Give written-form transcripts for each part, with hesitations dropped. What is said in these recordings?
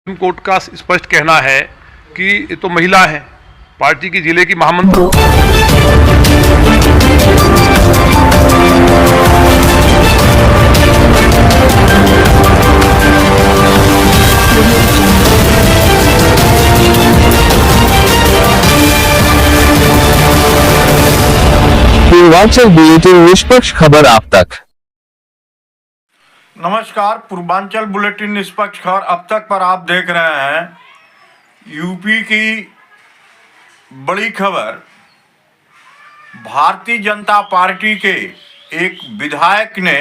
Supreme court का स्पष्ट कहना है कि ये तो महिला है, पार्टी की जिले की महामंत्री। पूर्वांचल बुलेटिन निष्पक्ष खबर आप तक। नमस्कार, पूर्वांचल बुलेटिन निष्पक्ष खबर अब तक पर आप देख रहे हैं। यूपी की बड़ी खबर, भारतीय जनता पार्टी के एक विधायक ने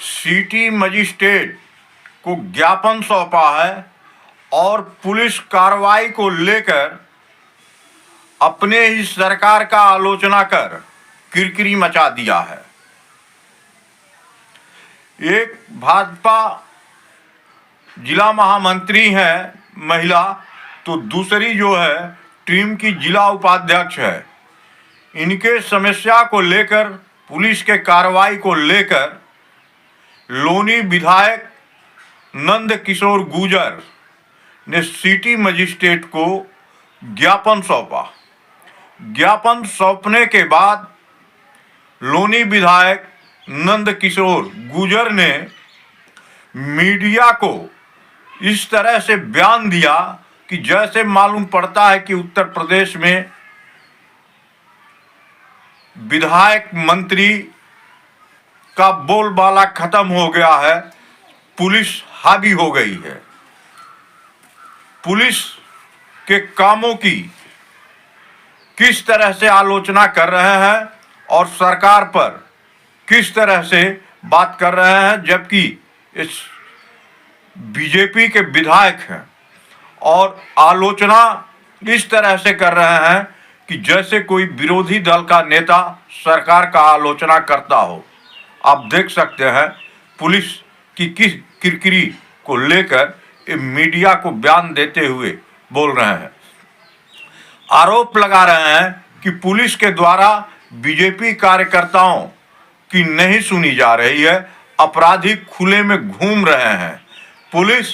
सिटी मजिस्ट्रेट को ज्ञापन सौंपा है और पुलिस कार्रवाई को लेकर अपने ही सरकार का आलोचना कर किरकिरी मचा दिया है। एक भाजपा जिला महामंत्री है महिला, तो दूसरी जो है टीम की जिला उपाध्यक्ष है। इनके समस्या को लेकर, पुलिस के कार्रवाई को लेकर लोनी विधायक नंद किशोर गुर्जर ने सिटी मजिस्ट्रेट को ज्ञापन सौंपा। ज्ञापन सौंपने के बाद लोनी विधायक नंद किशोर गुर्जर ने मीडिया को इस तरह से बयान दिया कि जैसे मालूम पड़ता है कि उत्तर प्रदेश में विधायक मंत्री का बोलबाला खत्म हो गया है, पुलिस हावी हो गई है। पुलिस के कामों की किस तरह से आलोचना कर रहे हैं और सरकार पर किस तरह से बात कर रहे हैं, जबकि इस बीजेपी के विधायक हैं और आलोचना इस तरह से कर रहे हैं कि जैसे कोई विरोधी दल का नेता सरकार का आलोचना करता हो। आप देख सकते हैं पुलिस की किस किरकिरी को लेकर मीडिया को बयान देते हुए बोल रहे हैं। आरोप लगा रहे हैं कि पुलिस के द्वारा बीजेपी कार्यकर्ताओं की नहीं सुनी जा रही है, अपराधी खुले में घूम रहे हैं। पुलिस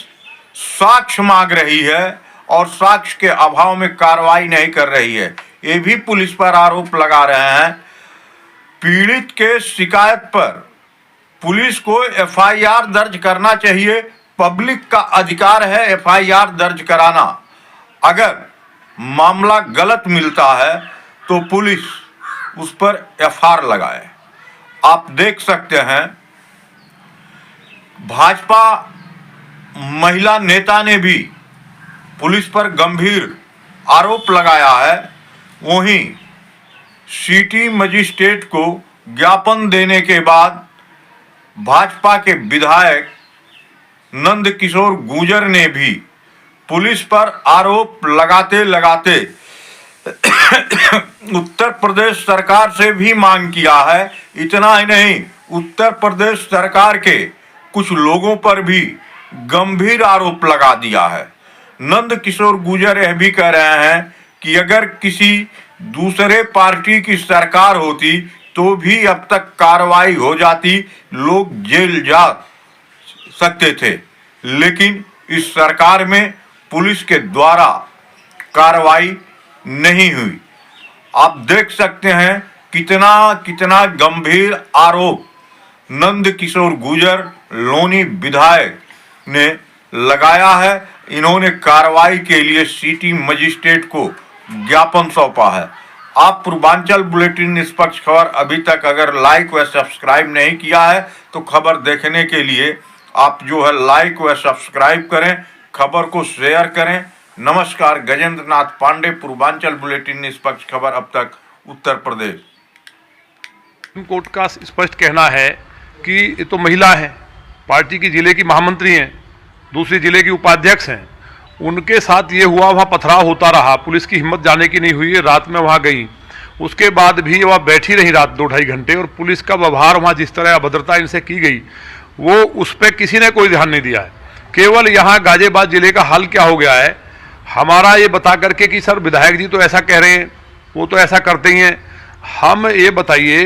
साक्ष्य मांग रही है और साक्ष्य के अभाव में कार्रवाई नहीं कर रही है, ये भी पुलिस पर आरोप लगा रहे हैं। पीड़ित के शिकायत पर पुलिस को एफआईआर दर्ज करना चाहिए, पब्लिक का अधिकार है एफआईआर दर्ज कराना। अगर मामला गलत मिलता है तो पुलिस उस पर एफआईआर लगाए। आप देख सकते हैं भाजपा महिला नेता ने भी पुलिस पर गंभीर आरोप लगाया है। वहीं सिटी मजिस्ट्रेट को ज्ञापन देने के बाद भाजपा के विधायक नंद किशोर गुर्जर ने भी पुलिस पर आरोप लगाते लगाते उत्तर प्रदेश सरकार से भी मांग किया है। इतना ही नहीं, उत्तर प्रदेश सरकार के कुछ लोगों पर भी गंभीर आरोप लगा दिया है। नंद किशोर गुर्जर यह भी कह रहे हैं कि अगर किसी दूसरे पार्टी की सरकार होती तो भी अब तक कार्रवाई हो जाती, लोग जेल जा सकते थे, लेकिन इस सरकार में पुलिस के द्वारा कार्रवाई नहीं हुई। आप देख सकते हैं कितना कितना गंभीर आरोप नंद किशोर गुर्जर लोनी विधायक ने लगाया है। इन्होंने कार्रवाई के लिए सिटी मजिस्ट्रेट को ज्ञापन सौंपा है। आप पूर्वांचल बुलेटिन निष्पक्ष खबर अभी तक अगर लाइक व सब्सक्राइब नहीं किया है तो खबर देखने के लिए आप जो है लाइक व सब्सक्राइब करें, खबर को शेयर करें। नमस्कार, गजेंद्र नाथ पांडे, पूर्वांचल बुलेटिन निष्पक्ष खबर अब तक, उत्तर प्रदेश। सुप्रीम कोर्ट का स्पष्ट कहना है कि ये तो महिला है, पार्टी की जिले की महामंत्री हैं, दूसरी जिले की उपाध्यक्ष हैं। उनके साथ ये हुआ, वहाँ पथराव होता रहा, पुलिस की हिम्मत जाने की नहीं हुई, रात में वहाँ गई। उसके बाद भी वह बैठी रही रात 2-2.5 घंटे, और पुलिस का व्यवहार वहाँ जिस तरह अभद्रता इनसे की गई वो उस पर किसी ने कोई ध्यान नहीं दिया है। केवल यहाँ गाजियाबाद जिले का हाल क्या हो गया है, हमारा ये बता करके कि सर विधायक जी तो ऐसा कह रहे हैं, वो तो ऐसा करते ही हैं। हम ये बताइए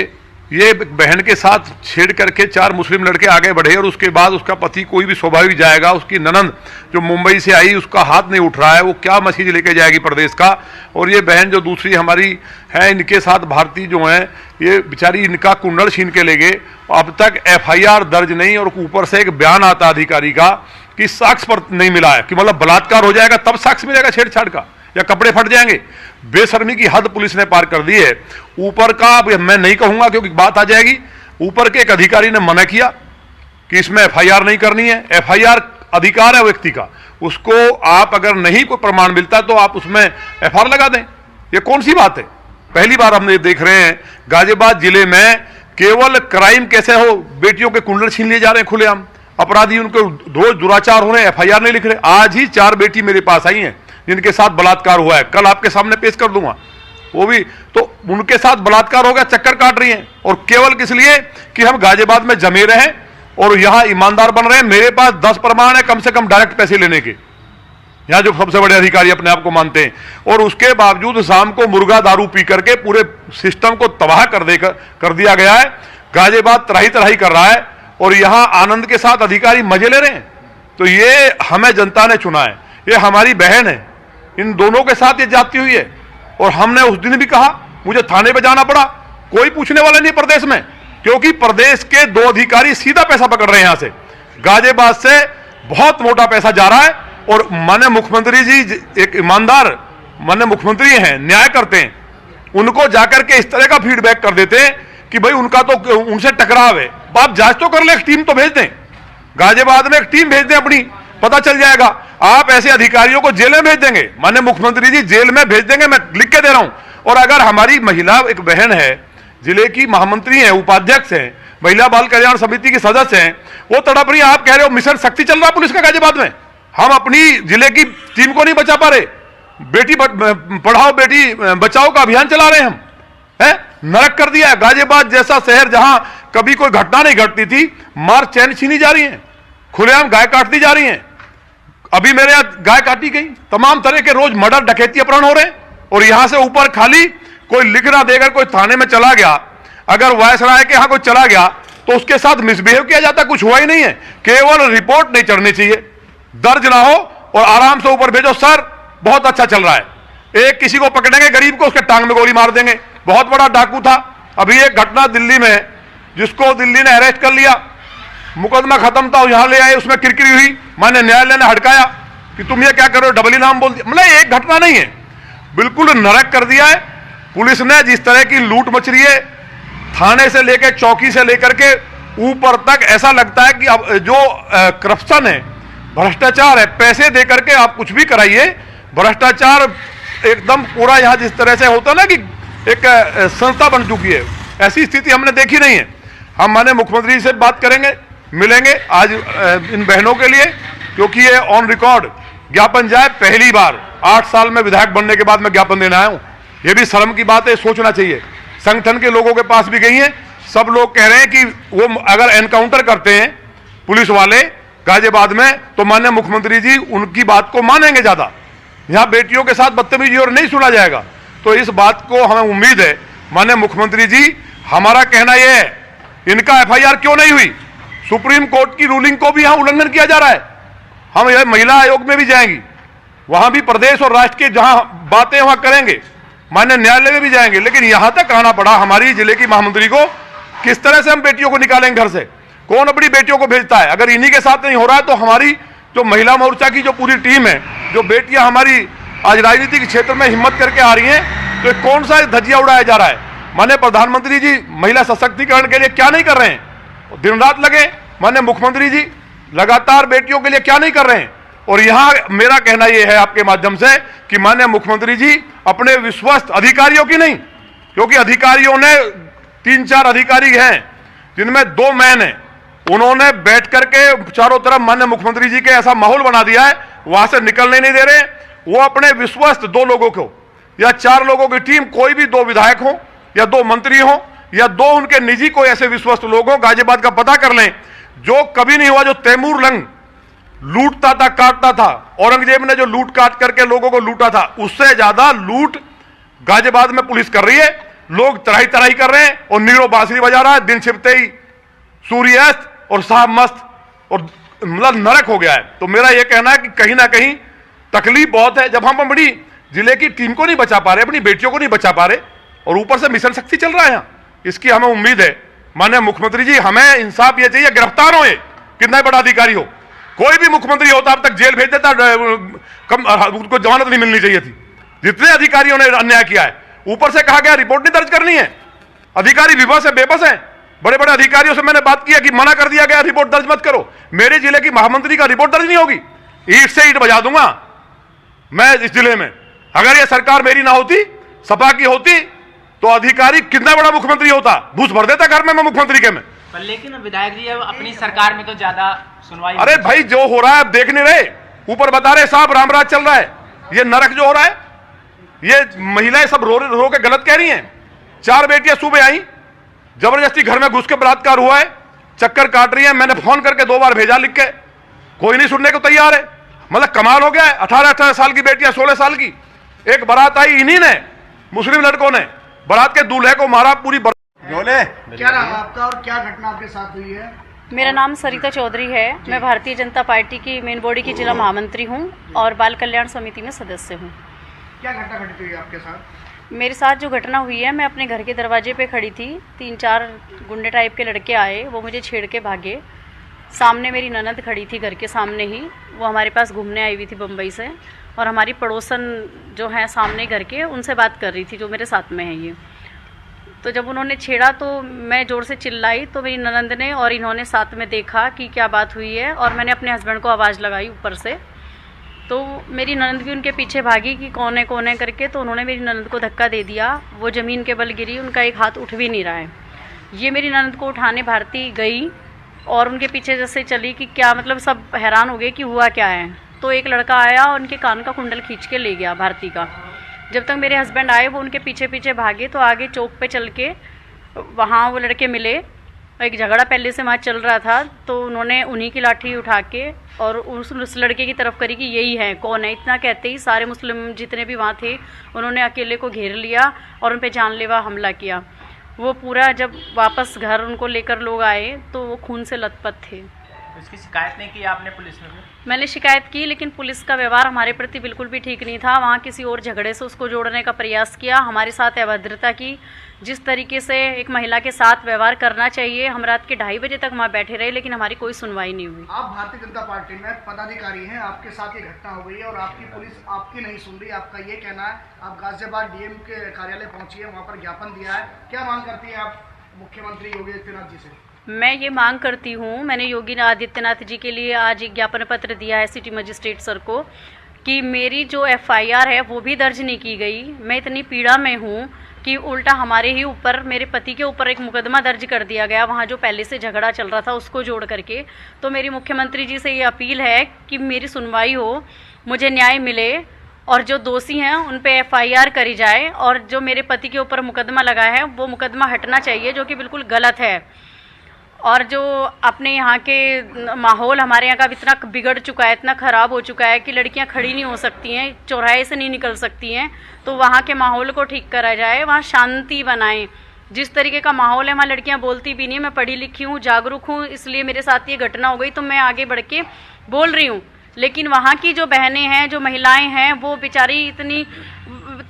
ये बहन के साथ छेड़ करके 4 मुस्लिम लड़के आगे बढ़े और उसके बाद उसका पति कोई भी स्वाभाविक जाएगा, उसकी ननंद जो मुंबई से आई उसका हाथ नहीं उठ रहा है, वो क्या मैसेज लेके जाएगी प्रदेश का। और ये बहन जो दूसरी हमारी है, इनके साथ भारतीय जो हैं, ये बेचारी इनका कुंडल छीन के ले गए। अब तक FIR दर्ज नहीं, और ऊपर से एक बयान आता अधिकारी का कि साक्ष्य पर नहीं मिला है, कि मतलब बलात्कार हो जाएगा तब साक्ष्य मिलेगा छेड़छाड़ का, या कपड़े फट जाएंगे। बेशर्मी की हद पुलिस ने पार कर दी है। ऊपर का अब मैं नहीं कहूंगा क्योंकि बात आ जाएगी, ऊपर के एक अधिकारी ने मना किया कि इसमें FIR नहीं करनी है। FIR अधिकार है व्यक्ति का, उसको आप अगर नहीं कोई प्रमाण मिलता तो आप उसमें FIR लगा दें। ये कौन सी बात है? पहली बार हम ये देख रहे हैं गाजियाबाद जिले में केवल क्राइम कैसे हो, बेटियों के कुंडल छीन लिए जा रहे हैं खुलेआम, अपराधी उनको रोज दुराचार हो रहे हैं, FIR नहीं लिख रहे। आज ही 4 बेटी मेरे पास आई हैं जिनके साथ बलात्कार हुआ है, कल आपके सामने पेश कर दूंगा वो भी। तो उनके साथ बलात्कार हो गया, चक्कर काट रही हैं, और केवल किस लिए कि हम गाजियाबाद में जमे रहें और यहां ईमानदार बन रहे हैं। मेरे पास 10 प्रमाण है कम से कम डायरेक्ट पैसे लेने के, यहां जो सबसे बड़े अधिकारी अपने आप को मानते हैं, और उसके बावजूद शाम को मुर्गा दारू पी करके पूरे सिस्टम को तबाह कर दिया गया है। गाजियाबाद त्राही त्राही कर रहा है और यहां आनंद के साथ अधिकारी मजे ले रहे हैं। तो ये हमें जनता ने चुना है, ये हमारी बहन है, इन दोनों के साथ ये जाती हुई है। और हमने उस दिन भी कहा, मुझे थाने पे जाना पड़ा, कोई पूछने वाला नहीं प्रदेश में, क्योंकि प्रदेश के 2 अधिकारी सीधा पैसा पकड़ रहे हैं यहां से। गाजियाबाद से बहुत मोटा पैसा जा रहा है, और माननीय मुख्यमंत्री जी एक ईमानदार माननीय मुख्यमंत्री हैं, न्याय करते हैं, उनको जाकर के इस तरह का फीडबैक कर देते हैं कि भाई उनका तो उनसे टकराव है। आप जांच तो कर ले, एक टीम तो भेज दें, गाजियाबाद में एक टीम भेज दें अपनी, पता चल जाएगा। आप ऐसे अधिकारियों को जेल में भेज देंगे, माननीय मुख्यमंत्री जी जेल में भेज देंगे, मैं लिख के दे रहा हूं। और अगर हमारी महिला एक बहन है, जिले की महामंत्री है, उपाध्यक्ष है, महिला बाल कल्याण समिति की सदस्य हैं, वो तड़प रही है। आप कह रहे हो मिशन शक्ति चल रहा पुलिस का गाजियाबाद में, हम अपनी जिले की टीम को नहीं बचा पा रहे। बेटी पढ़ाओ बेटी बचाओ का अभियान चला रहे हैं हम, है नरक कर दिया है। गाजियाबाद जैसा शहर जहां कभी कोई घटना नहीं घटती थी, मार चैन छीनी जा रही है, खुलेआम गाय काट दी जा रही हैं। अभी मेरे यहां गाय काटी गई, तमाम तरह के रोज मर्डर डकैती अपहरण हो रहे हैं। और यहां से ऊपर खाली कोई लिख ना देकर कोई थाने में चला गया, अगर वायसराय के यहां कोई चला गया तो उसके साथ मिसबिहेव किया जाता, कुछ हुआ ही नहीं है। केवल रिपोर्ट नहीं चढ़नी चाहिए, दर्ज ना हो और आराम से ऊपर भेजो, सर बहुत अच्छा चल रहा है। एक किसी को पकड़ेंगे गरीब को, उसके टांग में गोली मार देंगे। बहुत बड़ा डाकू था, अभी एक घटना दिल्ली में है, जिसको दिल्ली ने अरेस्ट कर लिया, मुकदमा खत्म था, यहां ले आए, उसमें किरकिरी हुई, माने न्यायालय ने हटकाया कि तुम ये क्या कर रहे हो, डबल इनाम बोल दिया। मतलब एक घटना नहीं है, बिल्कुल नरक कर दिया है पुलिस ने। जिस तरह की लूट मच रही है, थाने से लेकर चौकी से लेकर के ऊपर तक, ऐसा लगता है कि अब जो करप्शन है, भ्रष्टाचार है, पैसे दे करके आप कुछ भी कराइए, भ्रष्टाचार एकदम पूरा यहां जिस तरह से होता ना कि एक संस्था बन चुकी है, ऐसी स्थिति हमने देखी नहीं है। हम माननीय मुख्यमंत्री से बात करेंगे, मिलेंगे आज इन बहनों के लिए, क्योंकि ये ऑन रिकॉर्ड ज्ञापन जाए। पहली बार 8 साल में विधायक बनने के बाद मैं ज्ञापन देने आया हूं, यह भी शर्म की बात है, सोचना चाहिए। संगठन के लोगों के पास भी गई है, सब लोग कह रहे हैं कि वो अगर एनकाउंटर करते हैं पुलिस वाले गाजियाबाद में तो माननीय मुख्यमंत्री जी उनकी बात को मानेंगे ज्यादा। यहां बेटियों के साथ बदतमीजी और नहीं सुना जाएगा। तो इस बात को हमें उम्मीद है माननीय मुख्यमंत्री जी, हमारा कहना यह है, इनका FIR क्यों नहीं हुई? सुप्रीम कोर्ट की रूलिंग को भी यहां उल्लंघन किया जा रहा है। हम यह महिला आयोग में भी जाएंगी, वहां भी प्रदेश और राष्ट्र की जहां बातें वहां करेंगे, माननीय न्यायालय में भी जाएंगे। लेकिन यहां तक आना पड़ा हमारी जिले की महामंत्री को, किस तरह से हम बेटियों को निकालेंगे घर से? कौन अपनी बेटियों को भेजता है? अगर इन्हीं के साथ नहीं हो रहा है तो हमारी जो महिला मोर्चा की जो पूरी टीम है, जो बेटियां हमारी आज राजनीति के क्षेत्र में हिम्मत करके आ रही हैं, तो कौन सा धज्जिया उड़ाया जा रहा है? माननीय प्रधानमंत्री जी महिला सशक्तिकरण के लिए क्या नहीं कर रहे हैं? दिन रात लगे माननीय मुख्यमंत्री जी लगातार बेटियों के लिए क्या नहीं कर रहे हैं? और यहां मेरा कहना यह है आपके माध्यम से कि माननीय मुख्यमंत्री जी अपने विश्वस्त अधिकारियों की नहीं, क्योंकि अधिकारियों ने 3-4 अधिकारी हैं जिनमें 2 मैन हैं, उन्होंने बैठ करके चारों तरफ माननीय मुख्यमंत्री जी के ऐसा माहौल बना दिया है, वहां से निकलने नहीं दे रहे। वो अपने विश्वस्त 2 लोगों को या 4 लोगों की टीम, कोई भी 2 विधायक हो या 2 मंत्री हो या 2 उनके निजी कोई ऐसे विश्वस्त लोग हो, गाजियाबाद का पता कर लें, जो कभी नहीं हुआ जो तैमूर लंग लूटता था, काटता था। औरंगजेब ने जो लूट काट करके लोगों को लूटा था, उससे ज्यादा लूट गाजियाबाद में पुलिस कर रही है। लोग चढ़ाई चढ़ाई कर रहे हैं और नीरो बांसुरी बजा रहा है, दिन छिपते ही सूर्यास्त और साहब मस्त और मतलब नरक हो गया है। तो मेरा यह कहना है कि कहीं ना कहीं तकलीफ बहुत है जब हम अपनी जिले की टीम को नहीं बचा पा रहे, अपनी बेटियों को नहीं बचा पा रहे, और ऊपर से मिशन शक्ति चल रहा है यहाँ। इसकी हमें उम्मीद है माननीय मुख्यमंत्री जी, हमें इंसाफ ये चाहिए, गिरफ्तार हो, कितना बड़ा अधिकारी हो, कोई भी मुख्यमंत्री होता अब तक जेल भेज देता, उनको जमानत नहीं मिलनी चाहिए थी। जितने अधिकारियों ने अन्याय किया है, ऊपर से कहा गया रिपोर्ट नहीं दर्ज करनी है, अधिकारी विवश है, बेबस है। बड़े बड़े अधिकारियों से मैंने बात किया कि मना कर दिया गया रिपोर्ट दर्ज मत करो। मेरे जिले की महामंत्री का रिपोर्ट दर्ज नहीं होगी, ईंट से ईंट बजा दूंगा मैं इस जिले में। अगर ये सरकार मेरी ना होती, सपा की होती, तो अधिकारी कितना बड़ा मुख्यमंत्री होता, घूस भर देता घर में मैं मुख्यमंत्री के में। पर लेकिन विधायक जी अब अपनी सरकार में तो ज्यादा सुनवाई। अरे भाई जो हो रहा है अब देख नहीं रहे, ऊपर बता रहे साहब रामराज चल रहा है, ये नरक जो हो रहा है, ये महिलाएं सब रो के गलत कह रही हैं। 4 बेटियां सुबह आई, जबरदस्ती घर में घुस के बलात्कार हुआ है, चक्कर काट रही है। मैंने फोन करके 2 बार भेजा लिख के, कोई नहीं सुनने को तैयार है। मतलब कमाल हो गया है। 18-18 साल की बेटियां, 16 साल की। एक बारात आई, इन्हीं ने, मुस्लिम लड़कों ने बारात के दूल्हे को मारा, पूरी क्या नाम आपका और क्या घटना आपके साथ हुई है? मेरा नाम सरिता चौधरी है। मैं भारतीय जनता पार्टी की मेन बॉडी की जिला महामंत्री हूं और बाल कल्याण समिति में सदस्य हूं। क्या घटना घटित हुई आपके साथ? मेरे साथ जो घटना हुई है, मैं अपने घर के दरवाजे पे खड़ी थी, 3-4 गुंडे टाइप के लड़के आए, वो मुझे छेड़ के भागे। सामने मेरी ननद खड़ी थी घर के सामने ही, वो हमारे पास घूमने आई हुई थी बम्बई से, और हमारी पड़ोसन जो हैं सामने घर के, उनसे बात कर रही थी, जो मेरे साथ में है ये। तो जब उन्होंने छेड़ा तो मैं ज़ोर से चिल्लाई, तो मेरी ननद ने और इन्होंने साथ में देखा कि क्या बात हुई है, और मैंने अपने हस्बैंड को आवाज़ लगाई ऊपर से। तो मेरी ननद भी उनके पीछे भागी कि कौन है करके, तो उन्होंने मेरी ननद को धक्का दे दिया। वो ज़मीन के बल गिरी, उनका एक हाथ उठ भी नहीं रहा है। ये मेरी ननद को उठाने भारती गई और उनके पीछे जैसे चली कि क्या, मतलब सब हैरान हो गए कि हुआ क्या है। तो एक लड़का आया और उनके कान का कुंडल खींच के ले गया भारती का। जब तक मेरे हस्बैंड आए, वो उनके पीछे पीछे भागे। तो आगे चौक पे चल के वहाँ वो लड़के मिले, एक झगड़ा पहले से वहाँ चल रहा था, तो उन्होंने उन्हीं की लाठी उठा के और उस लड़के की तरफ करी कि यही है, कौन है। इतना कहते ही सारे मुस्लिम जितने भी वहाँ थे, उन्होंने अकेले को घेर लिया और उन पर जानलेवा हमला किया। वो पूरा जब वापस घर उनको लेकर लोग आए तो वो खून से लथपथ थे। तो इसकी शिकायत नहीं की आपने पुलिस में? मैंने शिकायत की, लेकिन पुलिस का व्यवहार हमारे प्रति बिल्कुल भी ठीक नहीं था। वहाँ किसी और झगड़े से उसको जोड़ने का प्रयास किया, हमारे साथ अभद्रता की। जिस तरीके से एक महिला के साथ व्यवहार करना चाहिए, हम रात के 2:30 बजे तक वहाँ बैठे रहे, लेकिन हमारी कोई सुनवाई नहीं हुई। आप भारतीय जनता पार्टी में पदाधिकारी हैं, आपके साथ ये घटना हो गई है और आपकी पुलिस आपकी नहीं सुन रही, आपका ये कहना है। आप गाजियाबाद डीएम के कार्यालय पहुंची है, वहाँ पर ज्ञापन दिया है, क्या मांग करती हैं आप मुख्यमंत्री योगी आदित्यनाथ जी से? मैं ये मांग करती हूँ, मैंने योगी आदित्यनाथ जी के लिए आज एक ज्ञापन पत्र दिया है सिटी मजिस्ट्रेट सर को, कि मेरी जो FIR है वो भी दर्ज नहीं की गई। मैं इतनी पीड़ा में हूँ कि उल्टा हमारे ही ऊपर, मेरे पति के ऊपर एक मुकदमा दर्ज कर दिया गया, वहाँ जो पहले से झगड़ा चल रहा था उसको जोड़ करके। तो मेरी मुख्यमंत्री जी से ये अपील है कि मेरी सुनवाई हो, मुझे न्याय मिले, और जो दोषी हैं उन पे FIR करी जाए, और जो मेरे पति के ऊपर मुकदमा लगा है वो मुकदमा हटना चाहिए, जो कि बिल्कुल गलत है। और जो अपने यहाँ के माहौल हमारे यहाँ का इतना बिगड़ चुका है, इतना ख़राब हो चुका है कि लड़कियाँ खड़ी नहीं हो सकती हैं, चौराहे से नहीं निकल सकती हैं। तो वहाँ के माहौल को ठीक करा जाए, वहाँ शांति बनाएं। जिस तरीके का माहौल है, वहाँ लड़कियाँ बोलती भी नहीं। मैं पढ़ी लिखी हूँ, जागरूक हूँ, इसलिए मेरे साथ ये घटना हो गई तो मैं आगे बढ़ के बोल रही हूँ। लेकिन वहाँ की जो बहनें हैं, जो महिलाएं हैं, वो बेचारी इतनी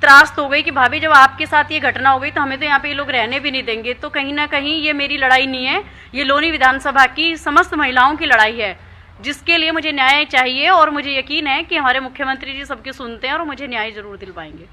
त्रास्त हो गई कि भाभी जब आपके साथ ये घटना हो गई तो हमें तो यहाँ पे ये लोग रहने भी नहीं देंगे। तो कहीं ना कहीं ये मेरी लड़ाई नहीं है, ये लोनी विधानसभा की समस्त महिलाओं की लड़ाई है, जिसके लिए मुझे न्याय चाहिए। और मुझे यकीन है कि हमारे मुख्यमंत्री जी सबकी सुनते हैं और मुझे न्याय जरूर दिलवाएंगे।